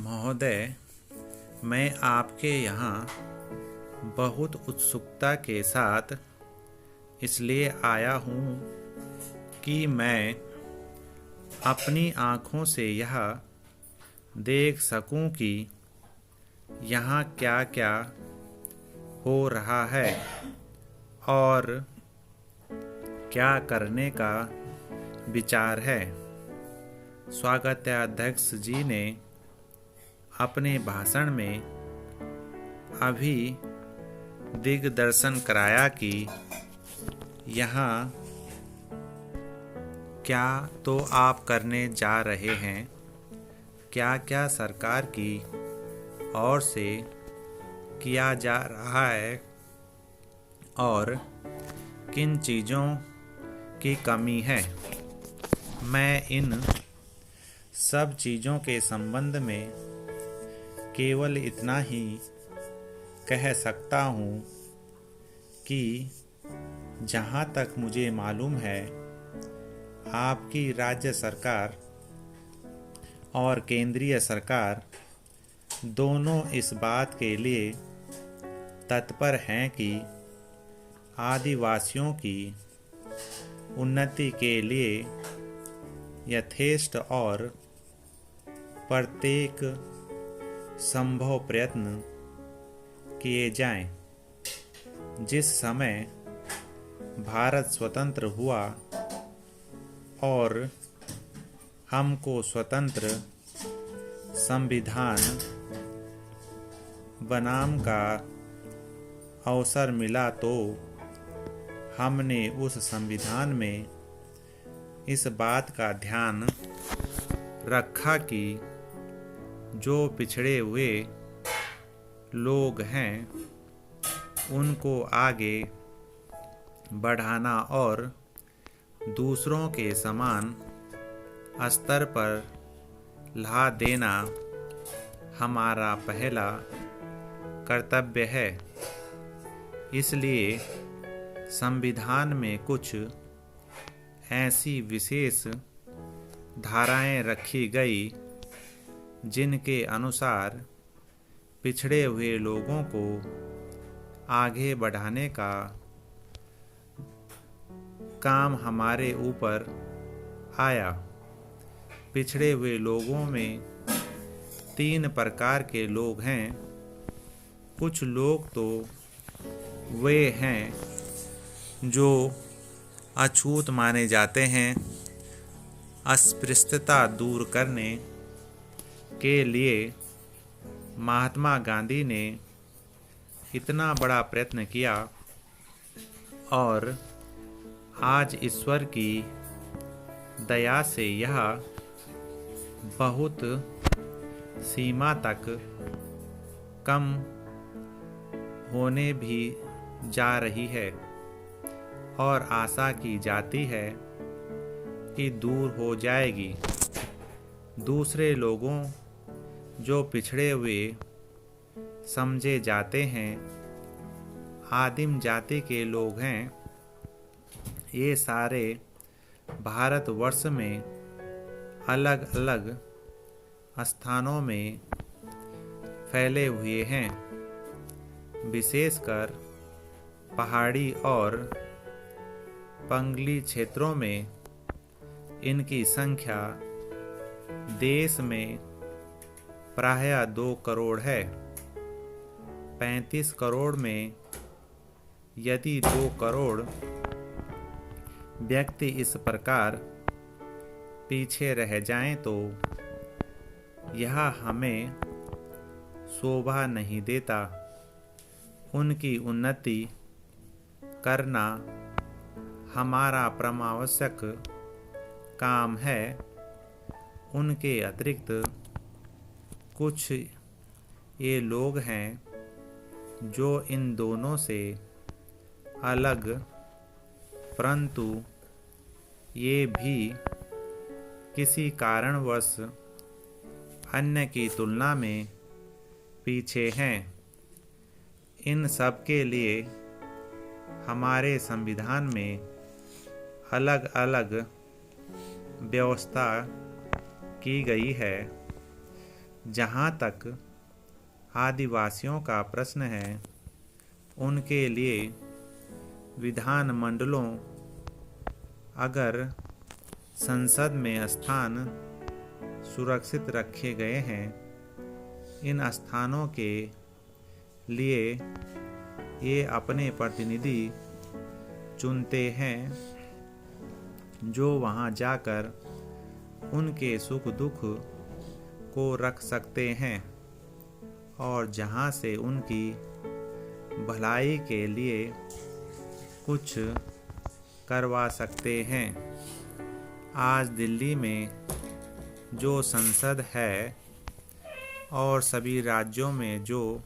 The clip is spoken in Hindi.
महोदय, मैं आपके यहाँ बहुत उत्सुकता के साथ इसलिए आया हूँ कि मैं अपनी आँखों से यह देख सकूँ कि यहाँ क्या क्या हो रहा है और क्या करने का विचार है। स्वागताध्यक्ष जी ने अपने भाषण में अभी दिग्दर्शन कराया कि यहाँ क्या तो आप करने जा रहे हैं, क्या क्या सरकार की ओर से किया जा रहा है और किन चीज़ों की कमी है। मैं इन सब चीज़ों के संबंध में केवल इतना ही कह सकता हूँ कि जहाँ तक मुझे मालूम है, आपकी राज्य सरकार और केंद्रीय सरकार दोनों इस बात के लिए तत्पर हैं कि आदिवासियों की उन्नति के लिए यथेष्ट और प्रत्येक संभव प्रयत्न किए जाएं। जिस समय भारत स्वतंत्र हुआ और हमको स्वतंत्र संविधान बनाम का अवसर मिला, तो हमने उस संविधान में इस बात का ध्यान रखा कि जो पिछड़े हुए लोग हैं उनको आगे बढ़ाना और दूसरों के समान स्तर पर ला देना हमारा पहला कर्तव्य है। इसलिए संविधान में कुछ ऐसी विशेष धाराएं रखी गई जिनके अनुसार पिछड़े हुए लोगों को आगे बढ़ाने का काम हमारे ऊपर आया। पिछड़े हुए लोगों में 3 प्रकार के लोग हैं। कुछ लोग तो वे हैं जो अछूत माने जाते हैं। अस्पृश्यता दूर करने के लिए महात्मा गांधी ने इतना बड़ा प्रयत्न किया और आज ईश्वर की दया से यह बहुत सीमा तक कम होने भी जा रही है और आशा की जाती है कि दूर हो जाएगी। दूसरे लोगों जो पिछड़े हुए समझे जाते हैं, आदिम जाति के लोग हैं। ये सारे भारतवर्ष में अलग अलग स्थानों में फैले हुए हैं। विशेषकर पहाड़ी और पंगली क्षेत्रों में इनकी संख्या देश में प्रायः 2 करोड़ है। 35 करोड़ में यदि 2 करोड़ व्यक्ति इस प्रकार पीछे रह जाएं, तो यह हमें शोभा नहीं देता। उनकी उन्नति करना हमारा परमावश्यक काम है। उनके अतिरिक्त कुछ ये लोग हैं जो इन दोनों से अलग, परंतु ये भी किसी कारणवश अन्य की तुलना में पीछे हैं। इन सब के लिए हमारे संविधान में अलग अलग व्यवस्था की गई है। जहाँ तक आदिवासियों का प्रश्न है, उनके लिए विधान मंडलों अगर संसद में स्थान सुरक्षित रखे गए हैं, इन स्थानों के लिए ये अपने प्रतिनिधि चुनते हैं जो वहाँ जाकर उनके सुख दुख को रख सकते हैं और जहाँ से उनकी भलाई के लिए कुछ करवा सकते हैं। आज दिल्ली में जो संसद है और सभी राज्यों में जो